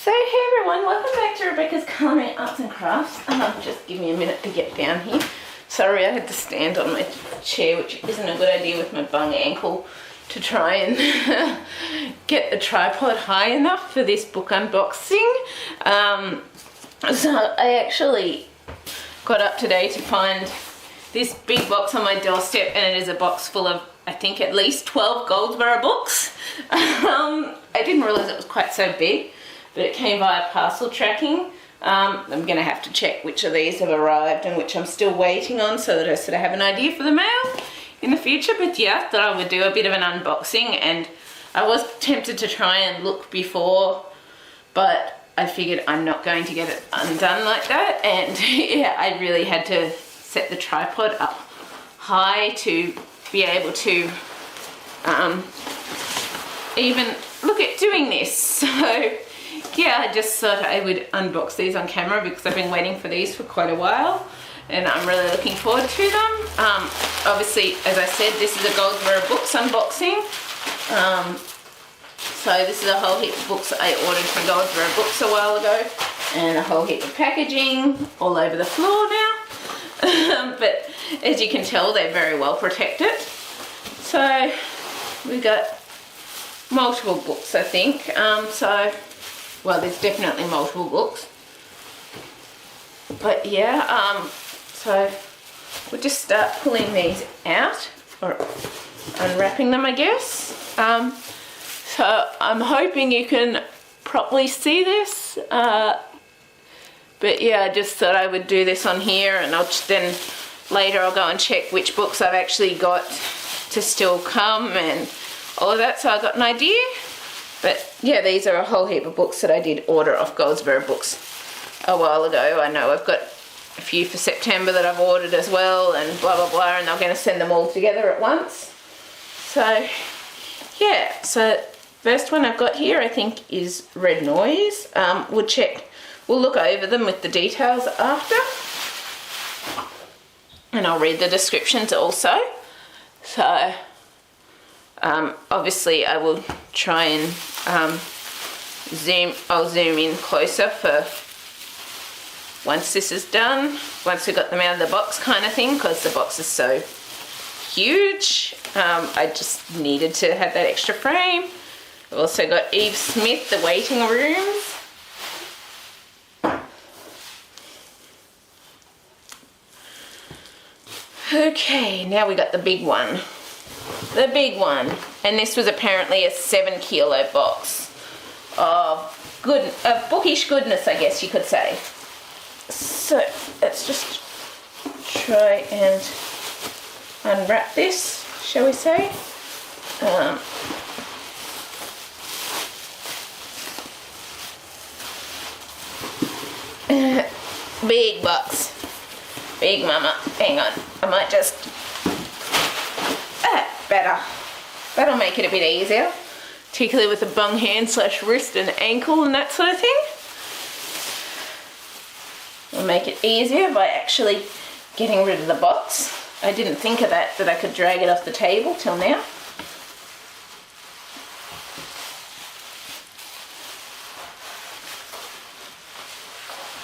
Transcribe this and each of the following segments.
So hey everyone, welcome back to Rebecca's Culinary Arts and Crafts. Just give me a minute to get down here. Sorry, I had to stand on my chair, which isn't a good idea with my bung ankle, to try and get the tripod high enough for this book unboxing. So I actually got up today to find this big box on my doorstep, and it is a box full of, I think, at least 12 Goldsboro books. I didn't realise it was quite so big, but it came via parcel tracking. I'm going to have to check which of these have arrived and which I'm still waiting on, so that I sort of have an idea for the mail in the future. But yeah, I thought I would do a bit of an unboxing, and I was tempted to try and look before, but I figured I'm not going to get it undone like that. And yeah, I really had to set the tripod up high to be able to even look at doing this. So yeah, I just thought I would unbox these on camera because I've been waiting for these for quite a while, and I'm really looking forward to them. Obviously, as I said, this is a Goldsboro Books unboxing. So this is a whole heap of books that I ordered from Goldsboro Books a while ago, and a whole heap of packaging all over the floor now. But as you can tell, they're very well protected. So we got multiple books, I think. Well, there's definitely multiple books. But yeah, so we'll just start pulling these out, or unwrapping them, I guess. So I'm hoping you can properly see this. But yeah, I just thought I would do this on here, and then later I'll go and check which books I've actually got to still come and all of that, so I got an idea. But yeah, these are a whole heap of books that I did order off Goldsboro Books a while ago. I know I've got a few for September that I've ordered as well, and blah blah blah, and I'm going to send them all together at once. So yeah, so first one I've got here I think is Red Noise. We'll look over them with the details after, and I'll read the descriptions also. So obviously I will try and I'll zoom in closer for once this is done, once we got them out of the box kind of thing, because the box is so huge. I just needed to have that extra frame. I've also got Eve Smith, The Waiting Rooms. Okay, now we got the big one. The big one, and this was apparently a 7 kilo box of bookish goodness, I guess you could say. So let's just try and unwrap this, shall we say. Big box, big mama. Hang on, I might just better. That'll make it a bit easier, particularly with the bung hand / wrist and ankle and that sort of thing. We'll make it easier by actually getting rid of the box. I didn't think of that I could drag it off the table till now.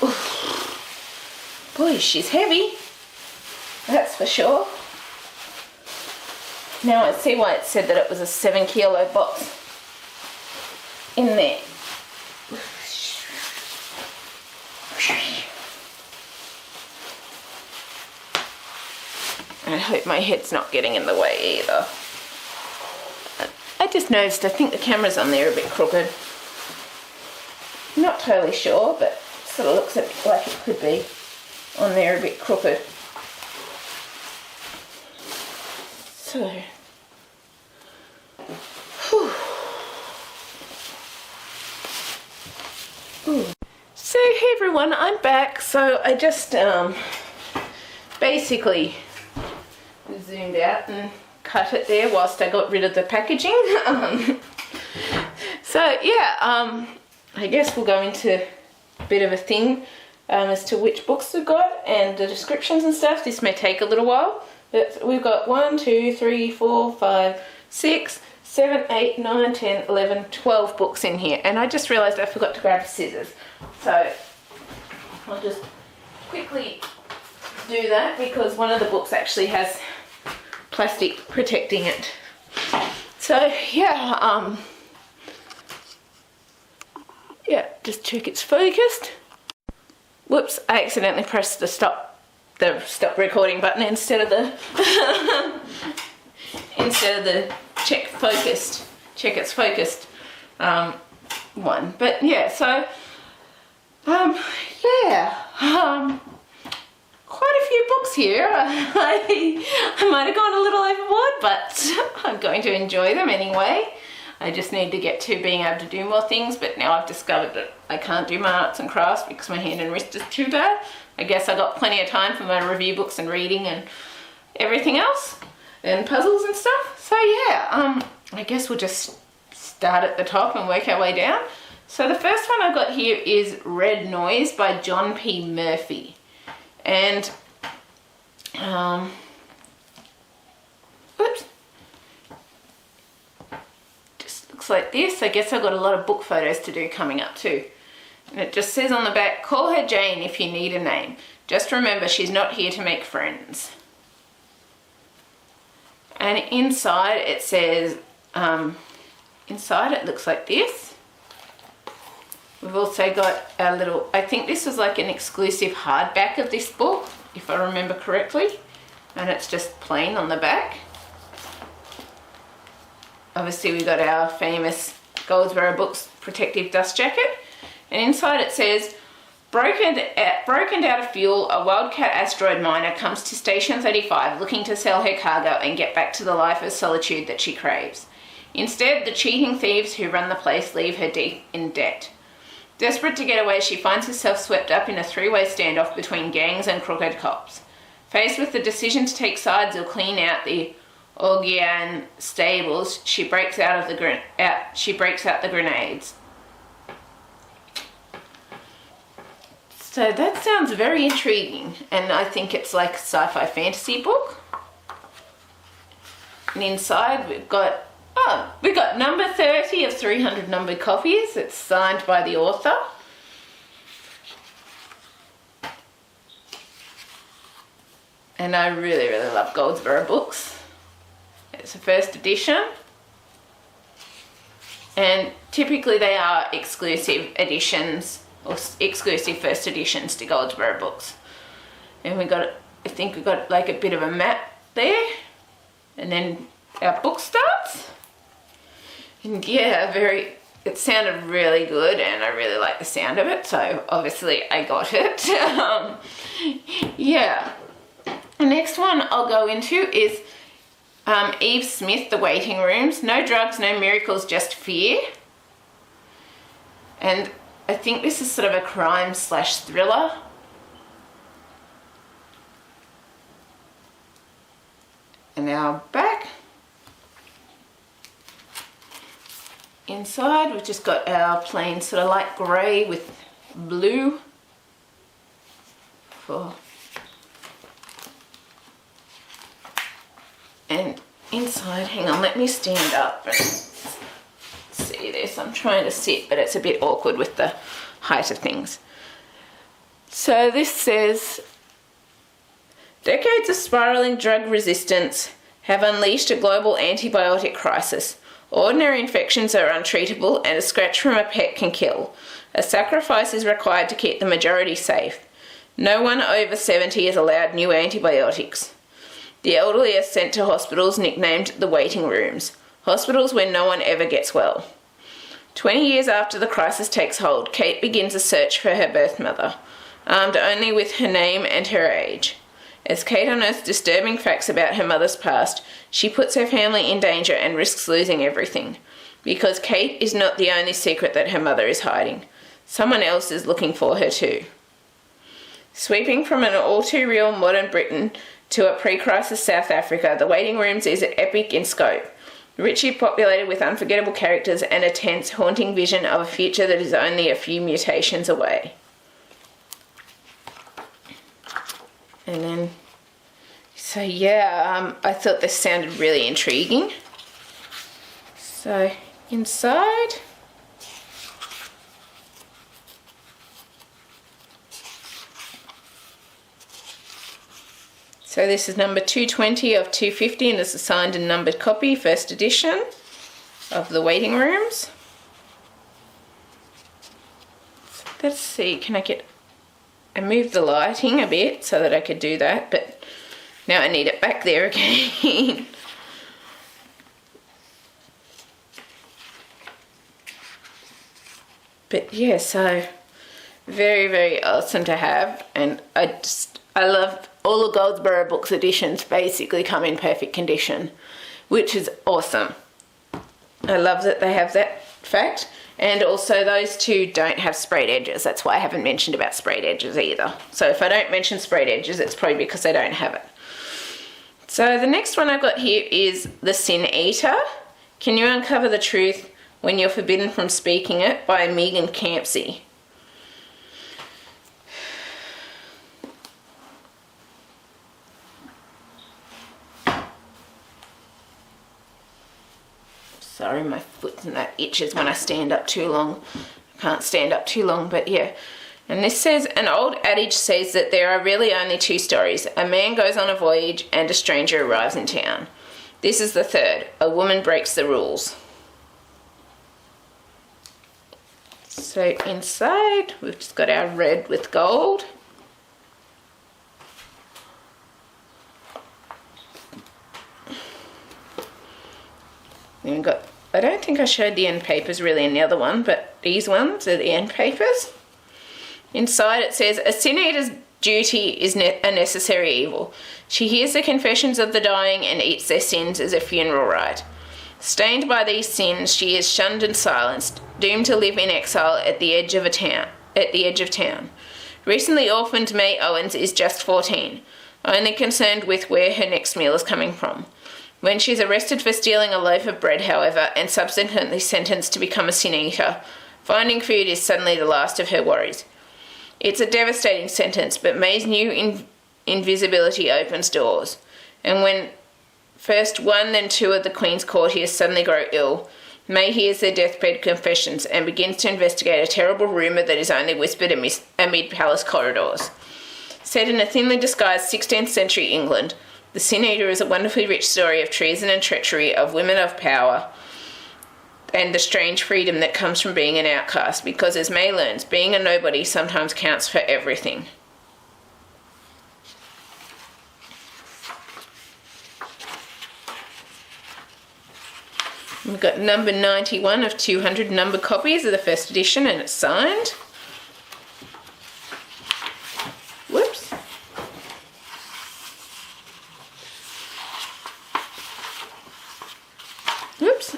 Oof. Boy, she's heavy, that's for sure. Now I see why it said that it was a 7 kilo box in there. I hope my head's not getting in the way either. I just noticed, I think the camera's on there a bit crooked. Not totally sure, but it sort of looks a bit like it could be on there a bit crooked. So, so hey everyone, I'm back. So I just basically zoomed out and cut it there whilst I got rid of the packaging. So yeah, I guess we'll go into a bit of a thing as to which books we've got and the descriptions and stuff. This may take a little while. We've got 1, 2, 3, 4, 5, 6, 7, 8, 9, 10, 11, 12 books in here. And I just realised I forgot to grab scissors. So I'll just quickly do that because one of the books actually has plastic protecting it. So yeah, just check it's focused. Whoops, I accidentally pressed the stop recording button instead of the check it's focused one. But yeah, so quite a few books here. I might have gone a little overboard, but I'm going to enjoy them anyway. I just need to get to being able to do more things, but now I've discovered that I can't do my arts and crafts because my hand and wrist is too bad. I guess I got plenty of time for my review books and reading and everything else, and puzzles and stuff. So yeah, I guess we'll just start at the top and work our way down. So the first one I've got here is Red Noise by John P. Murphy. And, oops. Just looks like this. I guess I've got a lot of book photos to do coming up too. And it just says on the back, call her Jane if you need a name. Just remember, she's not here to make friends. And inside it says, inside it looks like this. We've also got a little, I think this was like an exclusive hardback of this book, if I remember correctly. And it's just plain on the back. Obviously we got our famous Goldsboro Books protective dust jacket. And inside it says, broken out of fuel, a wildcat asteroid miner comes to Station 35 looking to sell her cargo and get back to the life of solitude that she craves. Instead, the cheating thieves who run the place leave her deep in debt. Desperate to get away, she finds herself swept up in a three-way standoff between gangs and crooked cops. Faced with the decision to take sides or clean out the Augean stables, she breaks out the grenades. So that sounds very intriguing, and I think it's like a sci-fi fantasy book. And inside we've got number 30 of 300 numbered copies. It's signed by the author. And I really, really love Goldsboro Books. It's a first edition. And typically they are exclusive editions or exclusive first editions to Goldsboro Books. And I think we got like a bit of a map there. And then our book starts. And yeah, it sounded really good and I really like the sound of it, so obviously I got it. Yeah. The next one I'll go into is Eve Smith, The Waiting Rooms. No drugs, no miracles, just fear. And I think this is sort of a crime/thriller. And now back. Inside we've just got our plain sort of light grey with blue and inside, hang on, let me stand up and see this. I'm trying to sit, but it's a bit awkward with the height of things. So this says, decades of spiraling drug resistance have unleashed a global antibiotic crisis. Ordinary infections are untreatable and a scratch from a pet can kill. A sacrifice is required to keep the majority safe. No one over 70 is allowed new antibiotics. The elderly are sent to hospitals nicknamed the waiting rooms, hospitals where no one ever gets well. 20 years after the crisis takes hold, Kate begins a search for her birth mother, armed only with her name and her age. As Kate unearths disturbing facts about her mother's past, she puts her family in danger and risks losing everything. Because Kate is not the only secret that her mother is hiding. Someone else is looking for her too. Sweeping from an all-too-real modern Britain to a pre-crisis South Africa, The Waiting Rooms is epic in scope. Richly populated with unforgettable characters and a tense, haunting vision of a future that is only a few mutations away. And then, so yeah, I thought this sounded really intriguing. So inside, so this is number 220 of 250 and it's a signed and numbered copy, first edition of The Waiting Rooms. So let's see, can I moved the lighting a bit so that I could do that, but now I need it back there again. But yeah, so very, very awesome to have, and I love all the Goldsboro Books editions basically come in perfect condition, which is awesome. I love that they have that fact, and also those two don't have sprayed edges. That's why I haven't mentioned about sprayed edges either. So if I don't mention sprayed edges, it's probably because they don't have it. So the next one I've got here is The Sin Eater. Can you uncover the truth when you're forbidden from speaking it, by Megan Campsey. Sorry, my foot and that itches when I stand up too long. I can't stand up too long, but yeah. And this says, an old adage says that there are really only two stories. A man goes on a voyage and a stranger arrives in town. This is the third. A woman breaks the rules. So inside, we've just got our red with gold. Then we've got, I don't think I showed the end papers really in the other one, but these ones are the end papers. Inside it says, a sin eater's duty is a necessary evil. She hears the confessions of the dying and eats their sins as a funeral rite. Stained by these sins, she is shunned and silenced, doomed to live in exile at the edge of town. Recently orphaned May Owens is just 14, only concerned with where her next meal is coming from. When she is arrested for stealing a loaf of bread, however, and subsequently sentenced to become a sin eater, finding food is suddenly the last of her worries. It's a devastating sentence, but May's new invisibility opens doors, and when first one, then two of the Queen's courtiers suddenly grow ill, May hears their deathbed confessions and begins to investigate a terrible rumour that is only whispered amid palace corridors. Set in a thinly disguised 16th century England, The Sin Eater is a wonderfully rich story of treason and treachery, of women of power, and the strange freedom that comes from being an outcast, because as May learns, being a nobody sometimes counts for everything. We've got number 91 of 200 numbered copies of the first edition, and it's signed. Whoops. Whoops.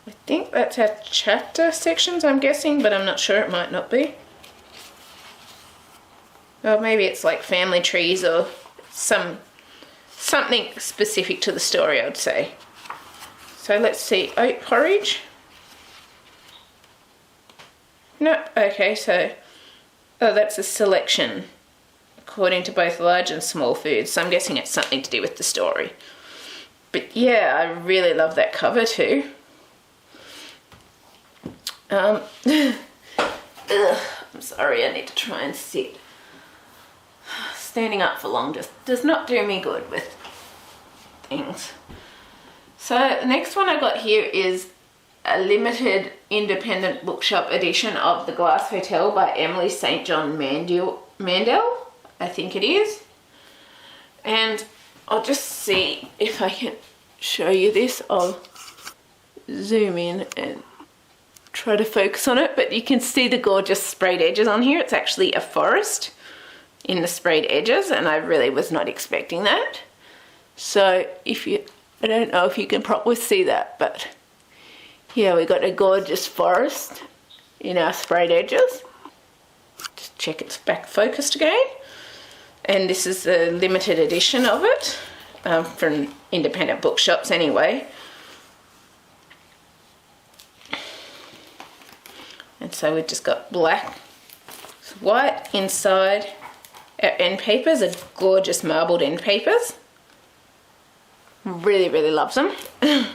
I think that's our chapter sections, I'm guessing, but I'm not sure, it might not be. Or maybe it's like family trees or something specific to the story, I'd say. So let's see, oat porridge. No, okay, so, oh, that's a selection according to both large and small foods, so I'm guessing it's something to do with the story. But yeah, I really love that cover too. I'm sorry, I need to try and sit. Standing up for long just does not do me good with things. So the next one I got here is a limited independent bookshop edition of The Glass Hotel by Emily St. John Mandel, I think it is. And I'll just see if I can show you this. I'll zoom in and try to focus on it, but you can see the gorgeous sprayed edges on here. It's actually a forest in the sprayed edges, and I really was not expecting that. So I don't know if you can probably see that, but yeah, we got a gorgeous forest in our sprayed edges. Just check it's back focused again. And this is the limited edition of it, from independent bookshops anyway. And so we've just got black white inside. Our end papers are gorgeous marbled end papers. Really, really love them. And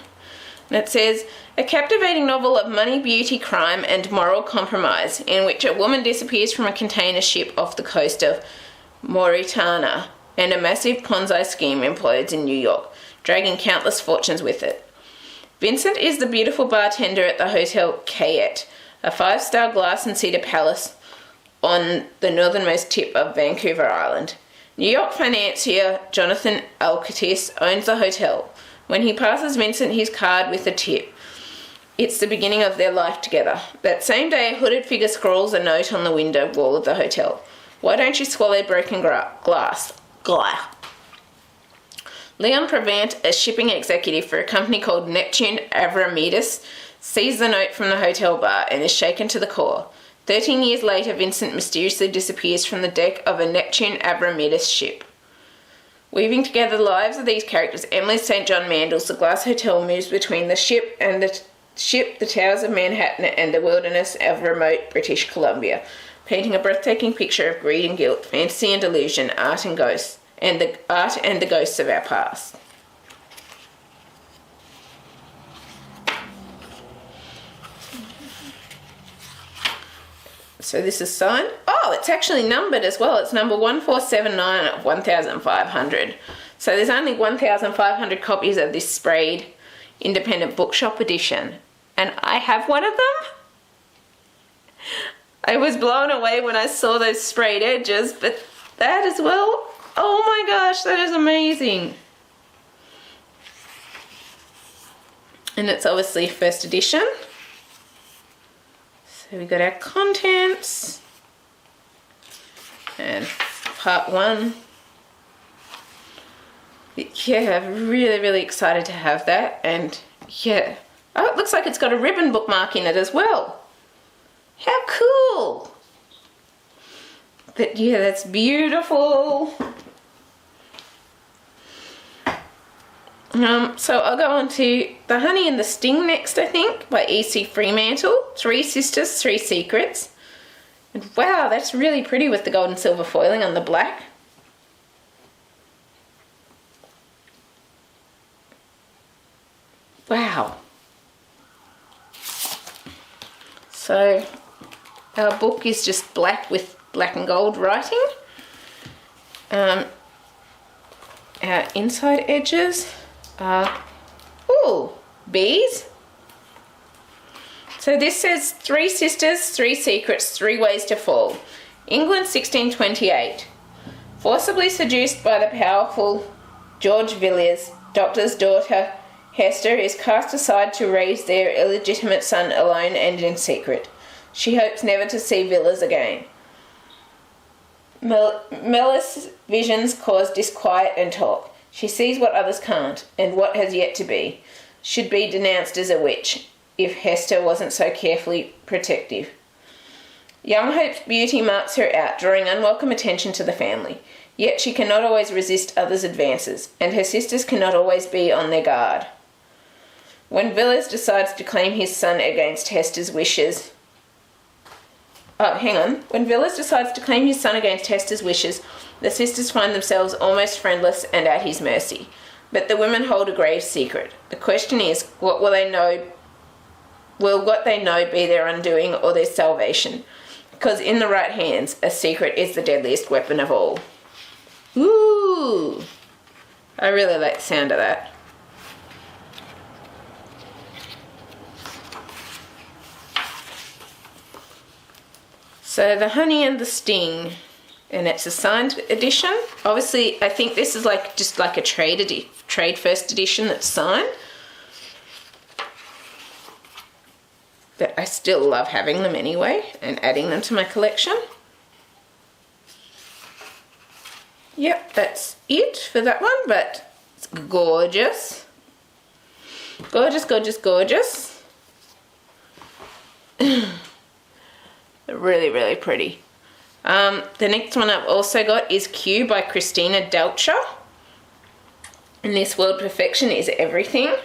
it says, a captivating novel of money, beauty, crime, and moral compromise, in which a woman disappears from a container ship off the coast of Mauritania, and a massive Ponzi scheme implodes in New York, dragging countless fortunes with it. Vincent is the beautiful bartender at the Hotel Cayette, a 5-star glass and cedar palace on the northernmost tip of Vancouver Island. New York financier Jonathan Alcatis owns the hotel. When he passes Vincent his card with a tip, it's the beginning of their life together. That same day, a hooded figure scrawls a note on the window wall of the hotel. Why don't you swallow broken glass? Glah. Leon Prevant, a shipping executive for a company called Neptune Avramidis, sees the note from the hotel bar and is shaken to the core. 13 years later, Vincent mysteriously disappears from the deck of a Neptune Avramidis ship. Weaving together the lives of these characters, Emily St. John Mandle's The Glass Hotel moves between the ship, the towers of Manhattan, and the wilderness of remote British Columbia, painting a breathtaking picture of greed and guilt, fantasy and delusion, art and ghosts, and the ghosts of our past. So this is signed. Oh, it's actually numbered as well. It's number 1479 of 1500. So there's only 1500 copies of this sprayed independent bookshop edition. And I have one of them. I was blown away when I saw those sprayed edges, but that as well. Oh my gosh, that is amazing. And it's obviously first edition. So we got our contents and part 1. Yeah, I'm really, really excited to have that. And yeah, oh, it looks like it's got a ribbon bookmark in it as well. How cool! But yeah, that's beautiful. So I'll go on to The Honey and the Sting next, I think, by E.C. Fremantle. 3 Sisters, 3 Secrets. And wow, that's really pretty with the gold and silver foiling on the black. Wow. So our book is just black with black and gold writing. Our inside edges are, ooh, bees. So this says 3 Sisters, 3 Secrets, 3 Ways to Fall. England 1628. Forcibly seduced by the powerful George Villiers, doctor's daughter Hester is cast aside to raise their illegitimate son alone and in secret. She hopes never to see Villiers again. Melis's visions cause disquiet and talk. She sees what others can't, and what has yet to be should be denounced as a witch if Hester wasn't so carefully protective. Young Hope's beauty marks her out, drawing unwelcome attention to the family. Yet she cannot always resist others' advances, and her sisters cannot always be on their guard. When Villiers decides to claim his son against Hester's wishes... When Villiers decides to claim his son against Hester's wishes, the sisters find themselves almost friendless and at his mercy. But the women hold a grave secret. The question is, what will they know? Will what they know be their undoing or their salvation? Because in the right hands, a secret is the deadliest weapon of all. Ooh! I really like the sound of that. So The Honey and the Sting, and it's a signed edition. Obviously, I think this is just like a trade first edition that's signed. But I still love having them anyway and adding them to my collection. Yep, that's it for that one, but it's gorgeous. Gorgeous, gorgeous, gorgeous. Really, really pretty. The next one I've also got is Q by Christina Delcher. In this world, perfection is everything.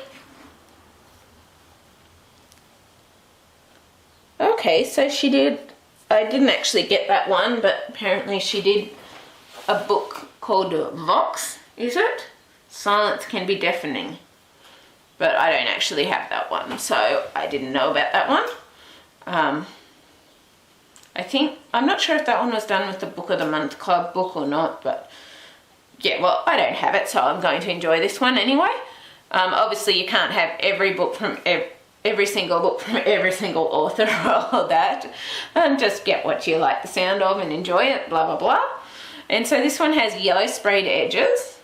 Okay, so she did I didn't actually get that one, but apparently she did a book called Vox, is it? Silence Can Be Deafening. But I don't actually have that one, so I didn't know about that one. I'm not sure if that one was done with the Book of the Month Club book or not, but yeah, well, I don't have it, so I'm going to enjoy this one anyway. Obviously, you can't have every book from every single book from every single author or all that. Just get what you like the sound of and enjoy it, blah, blah, blah. And so this one has yellow sprayed edges.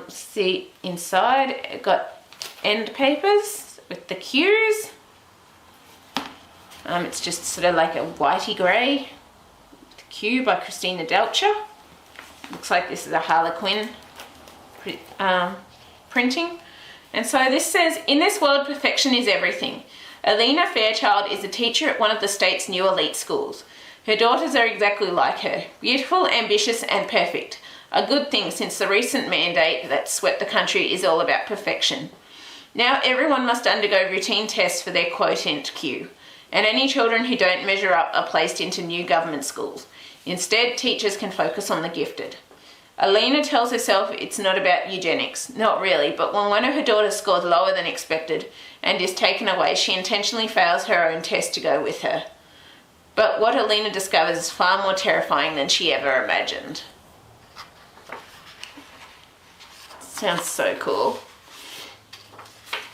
See inside, it got end papers with the cues. It's just sort of like a whitey grey. The Cue by Christina Delcher. Looks like this is a Harlequin printing. And so this says, in this world, perfection is everything. Alina Fairchild is a teacher at one of the state's new elite schools. Her daughters are exactly like her, beautiful, ambitious, and perfect. A good thing since the recent mandate that swept the country is all about perfection. Now everyone must undergo routine tests for their quotient Q, and any children who don't measure up are placed into new government schools. Instead, teachers can focus on the gifted. Alina tells herself it's not about eugenics, not really, but when one of her daughters scored lower than expected and is taken away, she intentionally fails her own test to go with her. But what Alina discovers is far more terrifying than she ever imagined. Sounds so cool.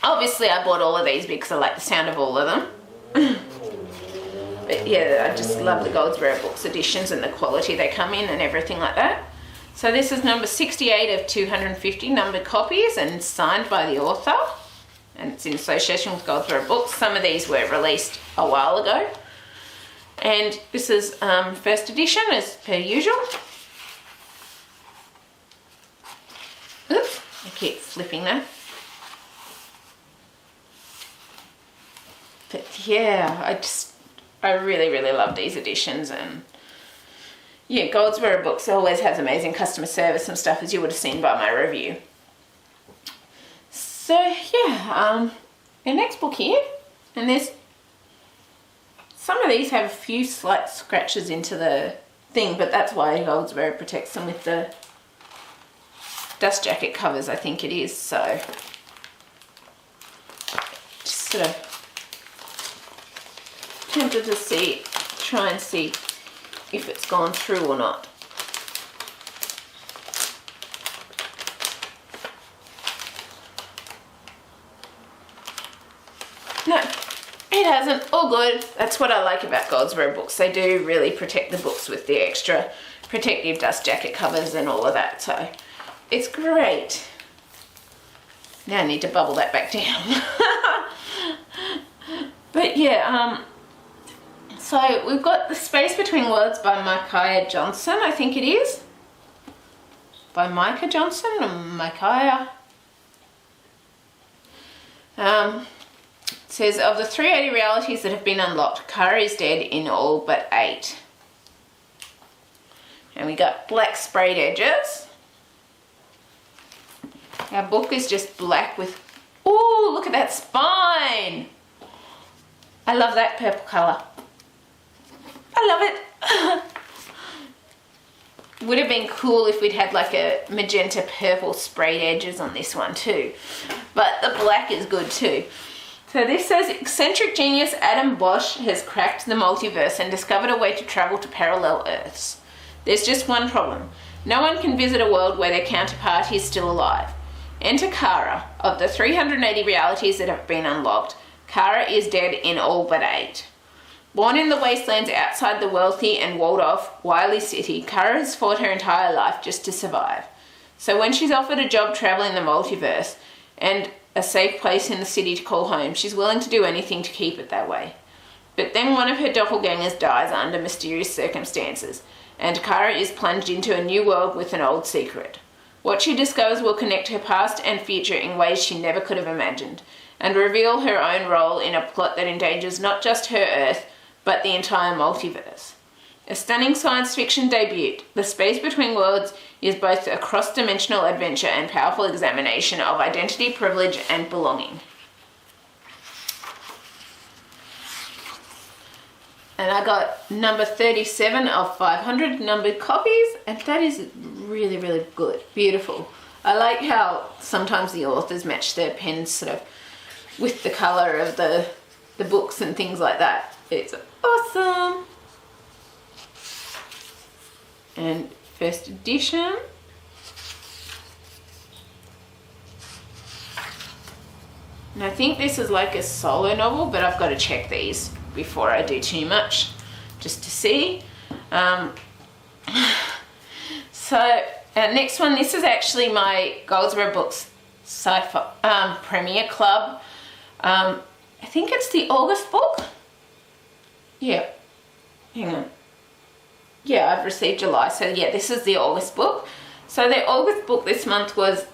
Obviously, I bought all of these because I like the sound of all of them. But yeah, I just love the Goldsboro Books editions and the quality they come in and everything like that. So this is number 68 of 250 numbered copies and signed by the author. And it's in association with Goldsboro Books. Some of these were released a while ago. And this is first edition as per usual. Oops, I keep flipping that. But yeah, I really, really love these editions. And yeah, Goldsboro Books always has amazing customer service and stuff, as you would have seen by my review. So yeah, the next book here, and there's some of these have a few slight scratches into the thing, but that's why Goldsboro protects them with the dust jacket covers, I think it is. So just sort of tempted to try and see if it's gone through or not. No, it hasn't. All good. That's what I like about Goldsboro Books. They do really protect the books with the extra protective dust jacket covers and all of that. So it's great. Now I need to bubble that back down. But yeah, so we've got The Space Between Worlds by Micaiah Johnson, I think it is. By Micah Johnson or Micaiah. It says, of the 380 realities that have been unlocked, Kara is dead in all but 8. And we got black sprayed edges. Our book is just black with, ooh, look at that spine. I love that purple colour. I love it. Would have been cool if we'd had like a magenta purple sprayed edges on this one too. But the black is good too. So this says, eccentric genius Adam Bosch has cracked the multiverse and discovered a way to travel to parallel Earths. There's just one problem. No one can visit a world where their counterpart is still alive. Enter Kara. Of the 380 realities that have been unlocked, Kara is dead in all but 8. Born in the wastelands outside the wealthy and walled-off Wiley City, Kara has fought her entire life just to survive. So when she's offered a job traveling the multiverse and a safe place in the city to call home, she's willing to do anything to keep it that way. But then one of her doppelgangers dies under mysterious circumstances, and Kara is plunged into a new world with an old secret. What she discovers will connect her past and future in ways she never could have imagined, and reveal her own role in a plot that endangers not just her Earth, but the entire multiverse. A stunning science fiction debut, The Space Between Worlds is both a cross-dimensional adventure and powerful examination of identity, privilege, and belonging. And I got number 37 of 500 numbered copies, and that is really, really good. Beautiful. I like how sometimes the authors match their pens sort of with the colour of the books and things like that. It's awesome. And first edition. And I think this is like a solo novel, but I've got to check these before I do too much, just to see. So next one, this is actually my Goldsboro Books SciFi Premier Club. I think it's the August book. Yeah, hang on. Yeah, I've received July, so yeah, this is the August book. So the August book this month was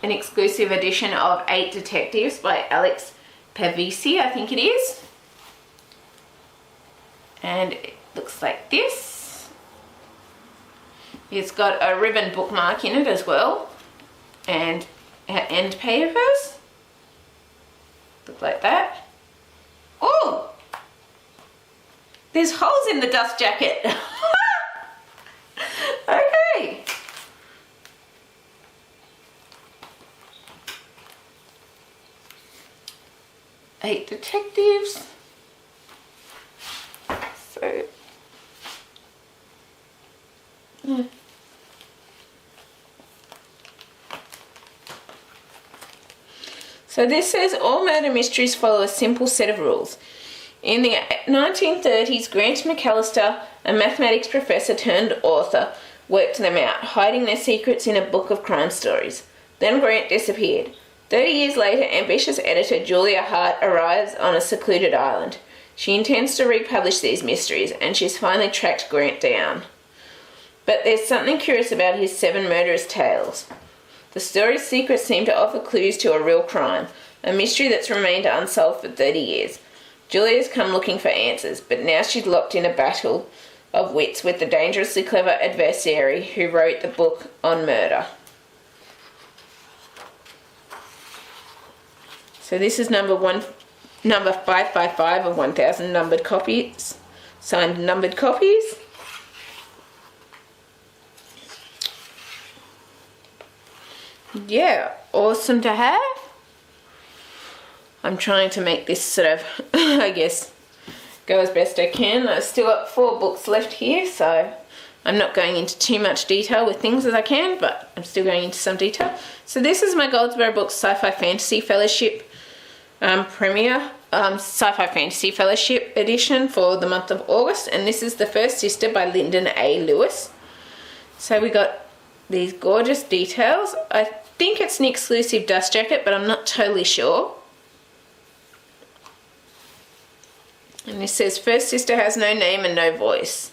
an exclusive edition of 8 Detectives by Alex Pavisi, I think it is. And it looks like this. It's got a ribbon bookmark in it as well, and end papers. Look like that. Oh! There's holes in the dust jacket. Okay. Eight Detectives. So, So this says all murder mysteries follow a simple set of rules. In the 1930s, Grant McAllister, a mathematics professor turned author, worked them out, hiding their secrets in a book of crime stories. Then Grant disappeared. 30 years later, ambitious editor Julia Hart arrives on a secluded island. She intends to republish these mysteries, and she's finally tracked Grant down. But there's something curious about his 7 murderous tales. The story's secrets seem to offer clues to a real crime, a mystery that's remained unsolved for 30 years. Julia's come looking for answers, but now she's locked in a battle of wits with the dangerously clever adversary who wrote the book on murder. So this is number 555 of 1,000 numbered copies, signed numbered copies. Yeah, awesome to have. I'm trying to make this sort of, I guess, go as best I can. I've still got 4 books left here, so I'm not going into too much detail with things as I can, but I'm still going into some detail. So this is my Goldsboro Books SciFi Fantasy Fellowship Premier SciFi Fantasy Fellowship edition for the month of August, and this is The First Sister by Lyndon A. Lewis. So we got these gorgeous details. I think it's an exclusive dust jacket, but I'm not totally sure. And this says, First Sister has no name and no voice.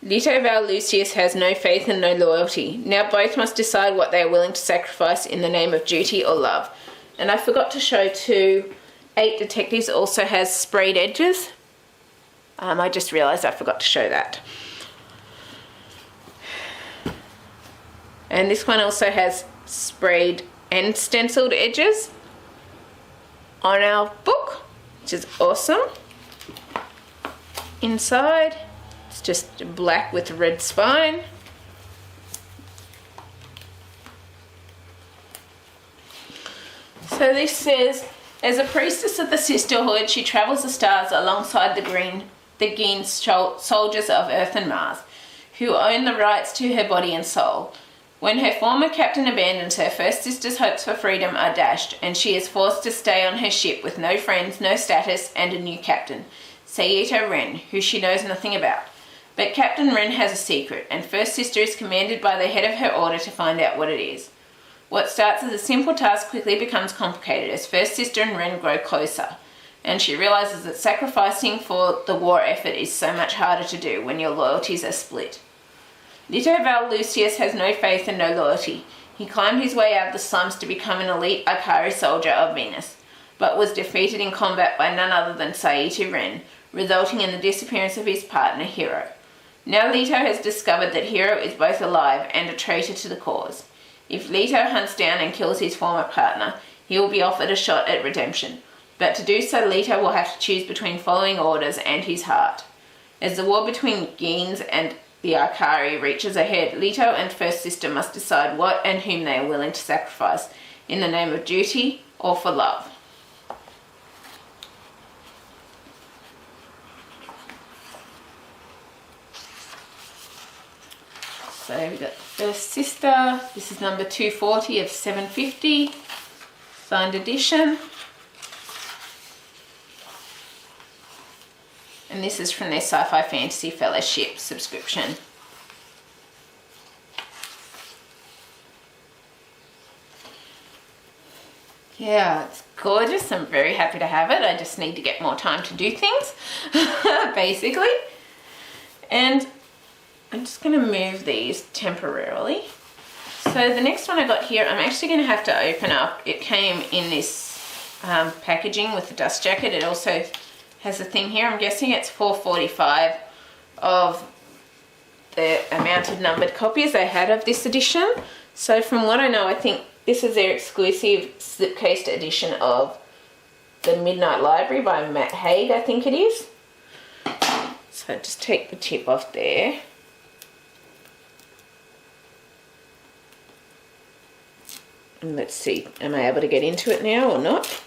Leto Val Lucius has no faith and no loyalty. Now both must decide what they are willing to sacrifice in the name of duty or love. And I forgot to show too, 8 Detectives also has sprayed edges. I just realised I forgot to show that. And this one also has sprayed and stenciled edges on our book, which is awesome. Inside, it's just black with a red spine. So this says, as a priestess of the sisterhood, she travels the stars alongside the Geen soldiers of Earth and Mars, who own the rights to her body and soul. When her former captain abandons her, First Sister's hopes for freedom are dashed, and she is forced to stay on her ship with no friends, no status, and a new captain, Saito Ren, who she knows nothing about. But Captain Ren has a secret, and First Sister is commanded by the head of her order to find out what it is. What starts as a simple task quickly becomes complicated as First Sister and Ren grow closer, and she realizes that sacrificing for the war effort is so much harder to do when your loyalties are split. Leto Val Lucius has no faith and no loyalty. He climbed his way out of the slums to become an elite Ikari soldier of Venus, but was defeated in combat by none other than Saito Ren, resulting in the disappearance of his partner, Hiro. Now Leto has discovered that Hiro is both alive and a traitor to the cause. If Leto hunts down and kills his former partner, he will be offered a shot at redemption. but to do so Leto will have to choose between following orders and his heart. As the war between Geens and the Arkari reaches a head, Leto and First Sister must decide what and whom they are willing to sacrifice in the name of duty or for love. So we've got First Sister. This is number 240 of 750, signed edition. And this is from their SciFi Fantasy Fellowship subscription. Yeah, it's gorgeous. I'm very happy to have it. I just need to get more time to do things, basically. And I'm just going to move these temporarily. So the next one I got here, I'm actually going to have to open up. It came in this packaging with the dust jacket. It also has a thing here. I'm guessing it's 445 of the amount of numbered copies they had of this edition. So from what I know, I think this is their exclusive slipcased edition of The Midnight Library by Matt Haig, I think it is. So just take the tip off there. And let's see, am I able to get into it now or not?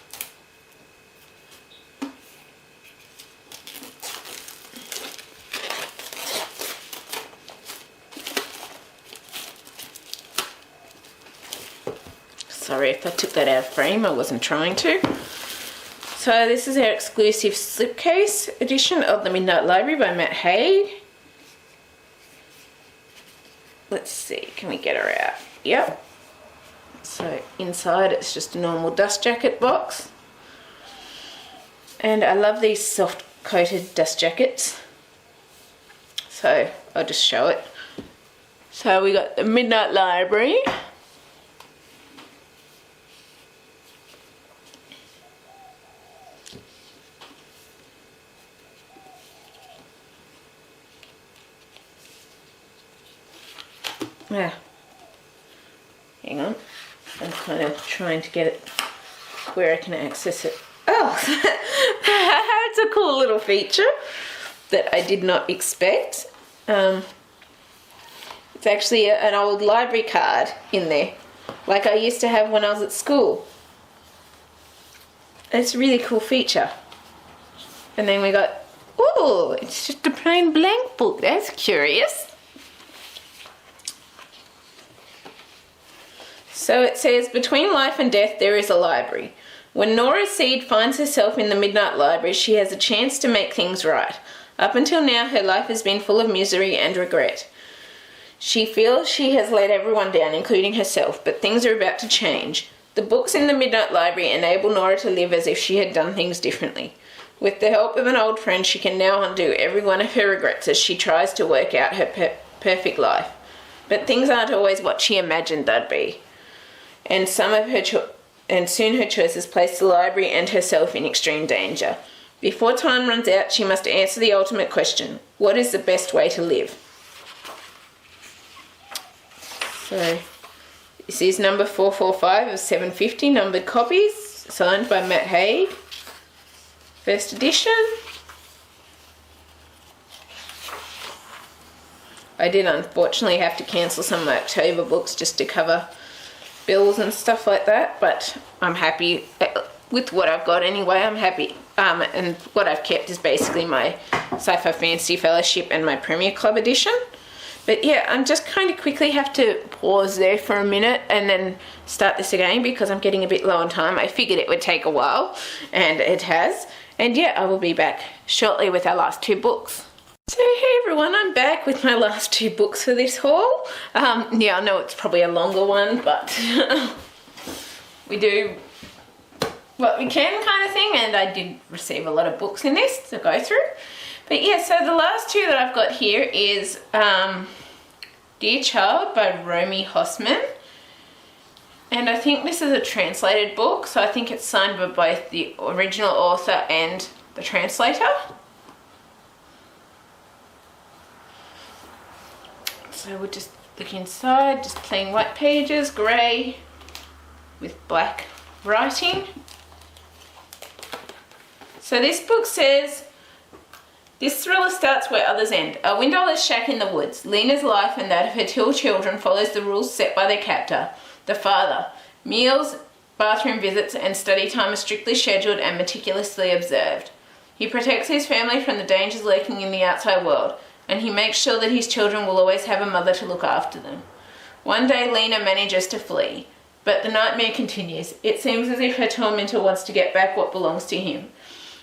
Sorry if I took that out of frame, I wasn't trying to. So this is our exclusive slipcase edition of The Midnight Library by Matt Haig. Let's see, can we get her out? Yep. So inside it's just a normal dust jacket box. And I love these soft coated dust jackets. So I'll just show it. So we got The Midnight Library. Yeah. Hang on. I'm kind of trying to get it where I can access it. Oh, it's a cool little feature that I did not expect. It's actually an old library card in there, like I used to have when I was at school. It's a really cool feature. And then we got, oh, it's just a plain blank book. That's curious. So it says, between life and death there is a library. When Nora Seed finds herself in the Midnight Library, she has a chance to make things right. Up until now, her life has been full of misery and regret. She feels she has let everyone down, including herself, but things are about to change. The books in the Midnight Library enable Nora to live as if she had done things differently. With the help of an old friend, she can now undo every one of her regrets as she tries to work out her perfect life. But things aren't always what she imagined they'd be. And soon her choices place the library and herself in extreme danger. Before time runs out, she must answer the ultimate question: what is the best way to live? So this is number 445 of 750 numbered copies, signed by Matt Haig, first edition. I did unfortunately have to cancel some of my October books just to cover bills and stuff like that, but I'm happy with what I've got anyway. I'm happy, and what I've kept is basically my SciFi Fantasy Fellowship and my Premier Club edition. But yeah, I'm just kind of quickly have to pause there for a minute and then start this again because I'm getting a bit low on time. I figured it would take a while, and it has. And yeah, I will be back shortly with our last two books. So hey everyone, I'm back with my last two books for this haul. Yeah, I know it's probably a longer one, but we do what we can kind of thing, and I did receive a lot of books in this to go through. But yeah, so the last two that I've got here is Dear Child by Romy Hossman. And I think this is a translated book, so I think it's signed by both the original author and the translator. So we'll just look inside, just plain white pages, grey with black writing. So this book says, this thriller starts where others end. A windowless shack in the woods. Lena's life and that of her two children follows the rules set by their captor, the father. Meals, bathroom visits, and study time are strictly scheduled and meticulously observed. He protects his family from the dangers lurking in the outside world, and he makes sure that his children will always have a mother to look after them. One day Lena manages to flee, but the nightmare continues. It seems as if her tormentor wants to get back what belongs to him.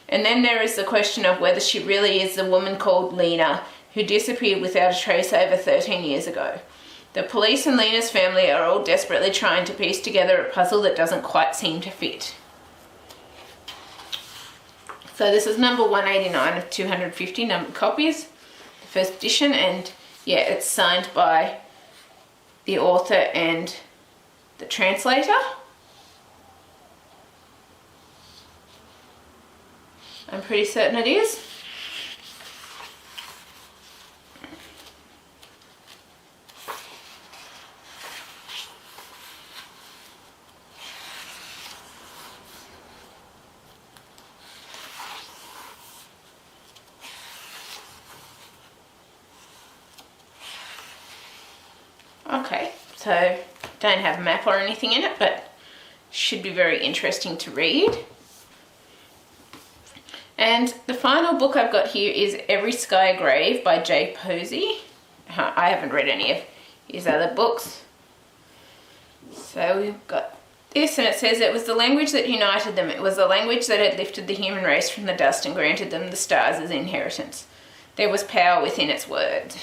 And then there is the question of whether she really is the woman called Lena who disappeared without a trace over 13 years ago. The police and Lena's family are all desperately trying to piece together a puzzle that doesn't quite seem to fit. So this is number 189 of 250 numbered copies, the first edition, and yeah, it's signed by the author and the translator. I'm pretty certain it is. Okay, so don't have a map or anything in it, but should be very interesting to read. And the final book I've got here is Every Sky Grave by J. Posey. I haven't read any of his other books. So we've got this, and it says it was the language that united them. It was the language that had lifted the human race from the dust and granted them the stars as inheritance. There was power within its words.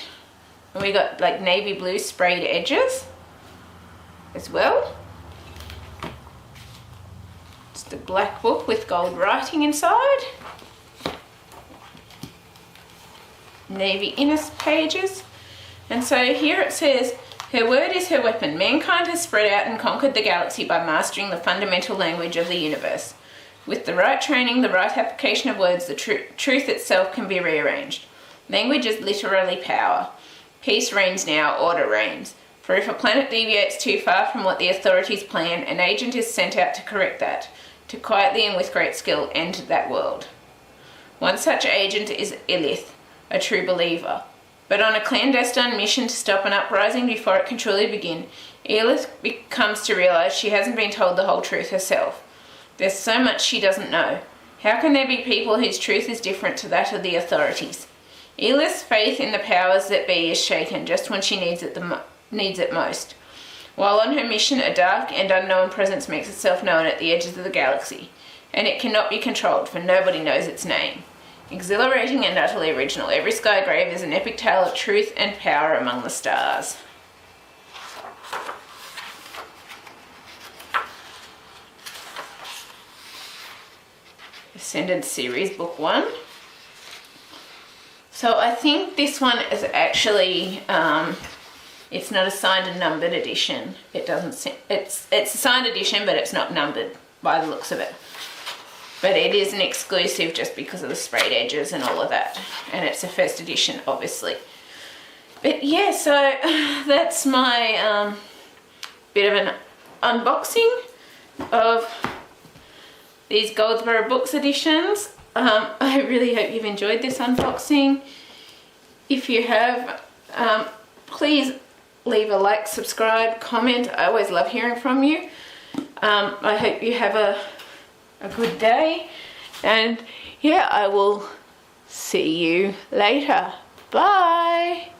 And we got like navy blue sprayed edges as well. It's the black book with gold writing inside. Navy inner pages. And so here it says, her word is her weapon. Mankind has spread out and conquered the galaxy by mastering the fundamental language of the universe. With the right training, the right application of words, the truth itself can be rearranged. Language is literally power. Peace reigns now, order reigns. For if a planet deviates too far from what the authorities plan, an agent is sent out to correct that, to quietly and with great skill end that world. One such agent is Illith, a true believer. But on a clandestine mission to stop an uprising before it can truly begin, Illith comes to realize she hasn't been told the whole truth herself. There's so much she doesn't know. How can there be people whose truth is different to that of the authorities? Illith's faith in the powers that be is shaken just when she needs it most. While on her mission, a dark and unknown presence makes itself known at the edges of the galaxy, and it cannot be controlled, for nobody knows its name. Exhilarating and utterly original, Every Sky Grave is an epic tale of truth and power among the stars. Ascendant Series, Book 1. So I think this one is actually, it's not a signed and numbered edition. It's a signed edition, but it's not numbered by the looks of it. But it is an exclusive just because of the sprayed edges and all of that. And it's a first edition, obviously. But yeah, so that's my bit of an unboxing of these Goldsboro Books editions. I really hope you've enjoyed this unboxing. If you have, please leave a like, subscribe, comment. I always love hearing from you. I hope you have a good day, and yeah, I will see you later. Bye.